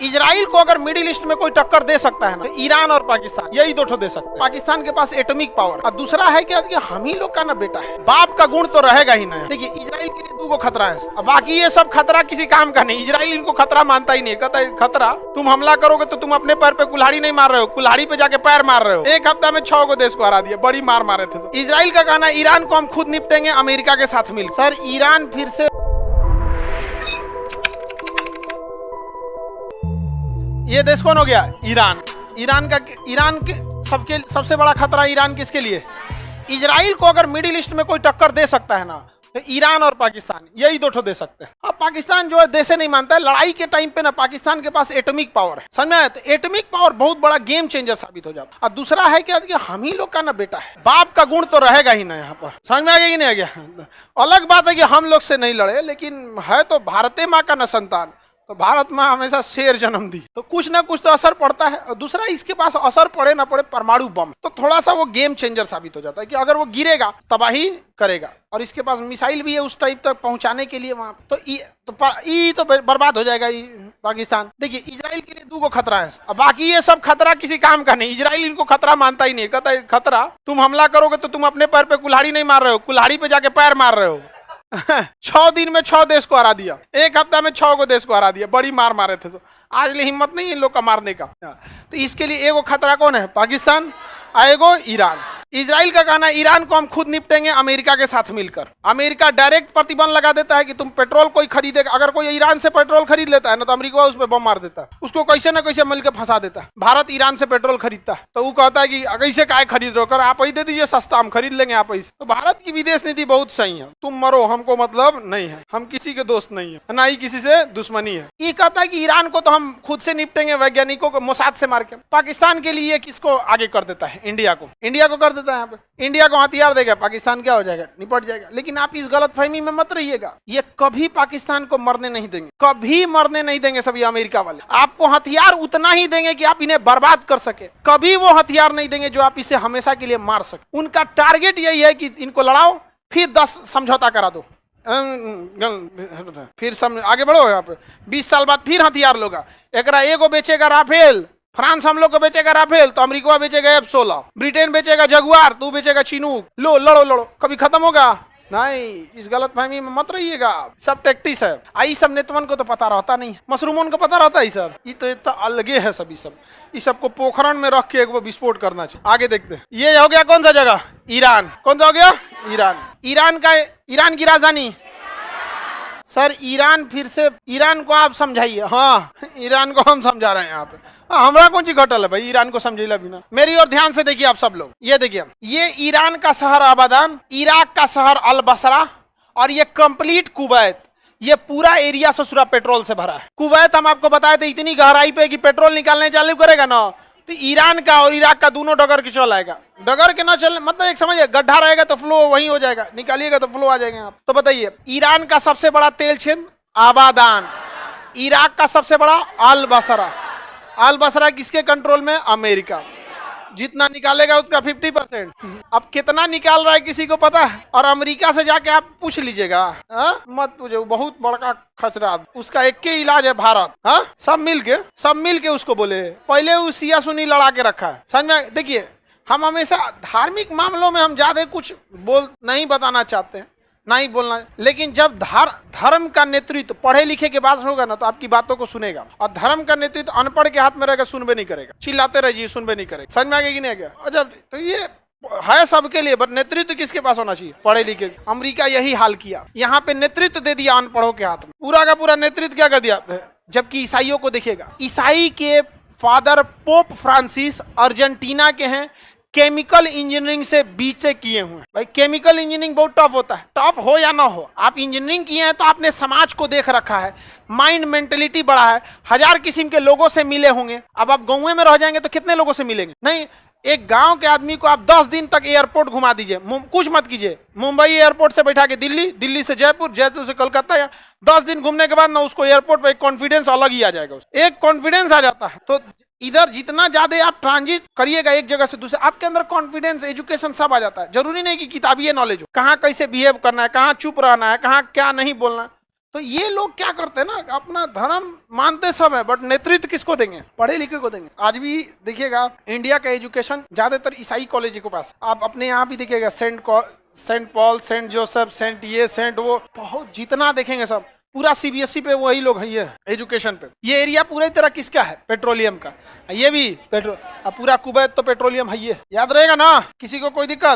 Israel को अगर middle east में कोई टक्कर दे सकता है ना तो ईरान और पाकिस्तान, यही दो ठो दे सकते हैं। पाकिस्तान के पास एटॉमिक पावर और दूसरा है कि हम ही लोग का ना बेटा है, बाप का गुण तो रहेगा ही ना। देखिए इजराइल के लिए 2 खतरा है, बाकी ये सब खतरा किसी काम का नहीं। इजराइल इनको खतरा मानता ही नहीं, कहता है खतरा तुम हमला करोगे तो तुम अपने पैर पे कुल्हाड़ी नहीं मार रहे हो, कुल्हाड़ी पे जाके पैर मार रहे हो। एक हफ्ता में 6 देश को हरा दिया, बड़ी मार मारे थे। इजराइल का कहना ईरान को हम खुद निपटेंगे अमेरिका के साथ मिल। सर ईरान फिर से, ये देश कौन हो गया? ईरान। ईरान के सबसे बड़ा खतरा ईरान किसके लिए? इजराइल को अगर मिडिल ईस्ट में कोई टक्कर दे सकता है ना तो ईरान और पाकिस्तान, यही दो ठो दे सकते हैं। अब पाकिस्तान जो है देशे नहीं मानता है। लड़ाई के टाइम पे ना पाकिस्तान के पास एटॉमिक पावर है, समझ में आया? तो एटॉमिक पावर बहुत बड़ा गेम चेंजर साबित हो जाता है। और दूसरा है कि हम ही लोग का ना बेटा है, बाप का गुण तो रहेगा ही ना यहाँ पर। समझ में आ गया कि नहीं आ गया? अलग बात है कि हम लोग से नहीं लड़े, लेकिन है तो भारतीय माँ का न संतान, तो भारत माँ हमेशा शेर जन्म दी, तो कुछ ना कुछ तो असर पड़ता है। और दूसरा इसके पास असर पड़े ना पड़े परमाणु बम, तो थोड़ा सा वो गेम चेंजर साबित हो जाता है कि अगर वो गिरेगा तबाही करेगा। और इसके पास मिसाइल भी है उस टाइप तक पहुंचाने के लिए वहां, तो बर्बाद हो जाएगा पाकिस्तान। देखिए इजराइल के लिए 2 खतरा है, अब बाकी ये सब खतरा किसी काम का नहीं। इजराइल इनको खतरा मानता ही नहीं, कहता है खतरा तुम हमला करोगे तो तुम अपने पैर पे कुल्हाड़ी नहीं मार रहे हो, कुल्हाड़ी पे जाके पैर मार रहे हो। 6 दिन में 6 देश को हरा दिया, एक हफ्ता में 6 देश को हरा दिया, बड़ी मार मारे थे। आज ले हिम्मत नहीं इन लोग का मारने का। तो इसके लिए एगो खतरा कौन है? पाकिस्तान, एगो ईरान। इजराइल का कहना है ईरान को हम खुद निपटेंगे अमेरिका के साथ मिलकर। अमेरिका डायरेक्ट प्रतिबंध लगा देता है कि तुम पेट्रोल कोई खरीदेगा, अगर कोई ईरान से पेट्रोल खरीद लेता है ना तो अमेरिका उस पर बम मार देता है, उसको कैसे ना कैसे मिलकर फंसा देता है। भारत ईरान से पेट्रोल खरीदता है तो वो कहता है कि कैसे काय खरीद रहे हो, कर आप ही दे दीजिए सस्ता, हम खरीद लेंगे आप ही। तो भारत की विदेश नीति बहुत सही है, तुम मरो हमको मतलब नहीं है, हम किसी के दोस्त नहीं है, ना ही किसी से दुश्मनी है। ये कहता है कि ईरान को तो हम खुद से निपटेंगे, वैज्ञानिकों को मोसाद से मार के। पाकिस्तान के लिए किसको आगे कर देता है? इंडिया को कर देता है। यहाँ पे इंडिया को हथियार देगा, पाकिस्तान क्या हो जाएगा? निपट जाएगा। लेकिन आप इस गलतफहमी में मत रहिएगा, ये कभी पाकिस्तान को मरने नहीं देंगे, कभी मरने नहीं देंगे। सभी अमेरिका वाले आपको हथियार उतना ही देंगे कि आप इन्हें बर्बाद कर सके, कभी वो हथियार नहीं देंगे जो आप इसे हमेशा के लिए मार सके। उनका टारगेट यही है कि इनको लड़ाओ, फिर 10 समझौता करा दो, फिर आगे बढ़ो। यहाँ पे 20 साल बाद फिर हथियार लोगा, एकरा एगो बेचेगा राफेल, फ्रांस हम लोग को बेचेगा राफेल तो अमेरिका बेचेगा F-16, ब्रिटेन बेचेगा जगुआर, तू बेचेगा चिनूक। लो लड़ो, कभी खत्म होगा नहीं। इस गलतफहमी में मत रहिएगा, सब टैक्टिस है। आई सब नेतवन को तो पता रहता नहीं, मशरूमों को पता रहता है सर, ये तो इतना अलगे है सभी सब। इस सबको पोखरण में रख के एक वो विस्फोट करना चाहिए। आगे देखते हैं, ये हो गया कौन सा जगह? ईरान। कौन सा हो गया? ईरान की राजधानी सर ईरान। फिर से ईरान को आप समझाइए। हाँ ईरान को हम समझा रहे हैं यहाँ पे, हमरा कौन सी घटल है भाई ईरान को समझेला बिना। मेरी और ध्यान से देखिए आप सब लोग, ये देखिए, ये ईरान का शहर अबादान, इराक का शहर अल बसरा, और ये कंप्लीट कुवैत, ये पूरा एरिया ससुरा पेट्रोल से भरा है। कुवैत हम आपको बताए थे इतनी गहराई पे कि पेट्रोल निकालने चालू करेगा ना तो ईरान का और इराक का दोनों डगर के चल आएगा। डगर के ना चलने मतलब एक समझिए, गड्ढा रहेगा तो फ्लो वहीं हो जाएगा, निकालिएगा तो फ्लो आ जाएगा आप। तो बताइए, ईरान का सबसे बड़ा तेल क्षेत्र अबादान, इराक का सबसे बड़ा अल बसरा किसके कंट्रोल में? अमेरिका। जितना निकालेगा उसका 50%। अब कितना निकाल रहा है किसी को पता है? और अमेरिका से जाके आप पूछ लीजिएगा, मत पूछो, बहुत बड़का खचरा, उसका एक ही इलाज है भारत। सब मिल के उसको बोले, पहले वो सिया सुनी लड़ा के रखा है। समझ में? देखिए हम हमेशा धार्मिक मामलों में हम ज्यादा कुछ नहीं बताना चाहते हैं, नहीं बोलना, लेकिन जब धर्म का नेतृत्व पढ़े लिखे के बाद होगा ना तो आपकी बातों को सुनेगा। और धर्म का नेतृत्व अनपढ़ के हाथ में रहेगा, सुनबे नहीं करेगा, चिल्लाते रहिए सुनबे नहीं करेगा। समझ में आ गया कि नहीं आ गया? और जब तो ये है सबके लिए, नेतृत्व किसके पास होना चाहिए? पढ़े लिखे। अमेरिका यही हाल किया, यहाँ पे नेतृत्व दे दिया अनपढ़ों के हाथ में, पूरा का पूरा नेतृत्व क्या कर दिया। जबकि ईसाइयों को देखिएगा, ईसाई के फादर पोप फ्रांसिस अर्जेंटीना के हैं, केमिकल इंजीनियरिंग से बीटेक किए हुए। भाई केमिकल इंजीनियरिंग बहुत टफ होता है, टफ हो या ना हो, आप इंजीनियरिंग किए हैं तो आपने समाज को देख रखा है, माइंड मेंटेलिटी बड़ा है, 1000 किस्म के लोगों से मिले होंगे। अब आप गाँव में रह जाएंगे तो कितने लोगों से मिलेंगे? नहीं, एक गांव के आदमी को आप 10 दिन तक एयरपोर्ट घुमा दीजिए, कुछ मत कीजिए, मुंबई एयरपोर्ट से बैठा के दिल्ली से जयपुर, जयपुर से कलकत्ता, या 10 दिन घूमने के बाद ना उसको एयरपोर्ट पे एक कॉन्फिडेंस अलग ही आ जाएगा, एक कॉन्फिडेंस आ जाता है। तो इधर जितना ज्यादा आप ट्रांजिट करिएगा एक जगह से दूसरे, आपके अंदर कॉन्फिडेंस, एजुकेशन सब आ जाता है। जरूरी नहीं कि किताबी नॉलेज हो, कहाँ कैसे बिहेव करना है, कहाँ चुप रहना है, कहाँ क्या नहीं बोलना है, तो ये लोग क्या करते हैं ना, अपना धर्म मानते सब है, बट नेतृत्व किसको देंगे? पढ़े लिखे को देंगे। आज भी देखिएगा इंडिया का एजुकेशन ज्यादातर ईसाई कॉलेज के पास, आप अपने यहाँ भी देखिएगा saint Paul, saint Joseph, saint वो, बहुत जितना देखेंगे सब पूरा सीबीएसई पे वही लोग हैं ये एजुकेशन पे। ये एरिया पूरी तरह किसका है? पेट्रोलियम का। ये भी पेट्रोल, अब पूरा कुवैत तो पेट्रोलियम है, ये याद रहेगा ना, किसी को कोई दिक्कत?